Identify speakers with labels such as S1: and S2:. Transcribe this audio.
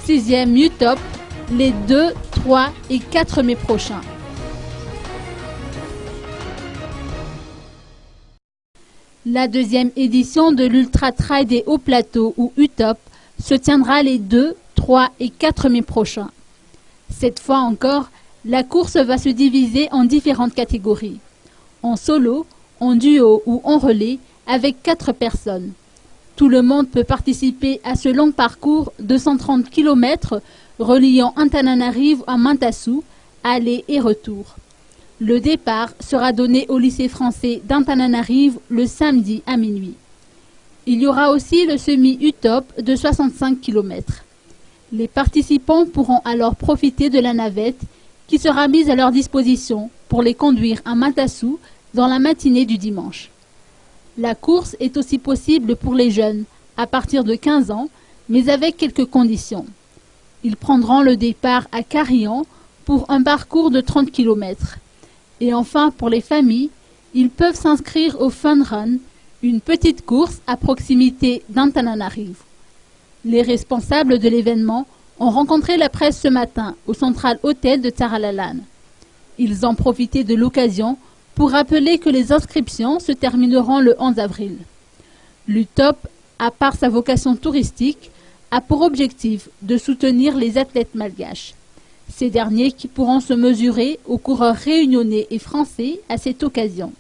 S1: 6e UTOP les 2, 3 et 4 mai prochains. La deuxième édition de l'Ultra Trail des Hauts Plateaux ou UTOP se tiendra les 2, 3 et 4 mai prochains. Cette fois encore, la course va se diviser en différentes catégories. En solo, en duo ou en relais avec 4 personnes. Tout le monde peut participer à ce long parcours de 130 km reliant Antananarivo à Mantassou, aller et retour. Le départ sera donné au lycée français d'Antananarivo le samedi à minuit. Il y aura aussi le semi-UTOP de 65 km. Les participants pourront alors profiter de la navette qui sera mise à leur disposition pour les conduire à Mantassou dans la matinée du dimanche. La course est aussi possible pour les jeunes, à partir de 15 ans, mais avec quelques conditions. Ils prendront le départ à Carillon pour un parcours de 30 km. Et enfin, pour les familles, ils peuvent s'inscrire au Fun Run, une petite course à proximité d'Antananarivo. Les responsables de l'événement ont rencontré la presse ce matin au Central Hotel de Tsaralalane. Ils ont profité de l'occasion pour rappeler que les inscriptions se termineront le 11 avril. L'UTOP, à part sa vocation touristique, a pour objectif de soutenir les athlètes malgaches. Ces derniers qui pourront se mesurer aux coureurs réunionnais et français à cette occasion.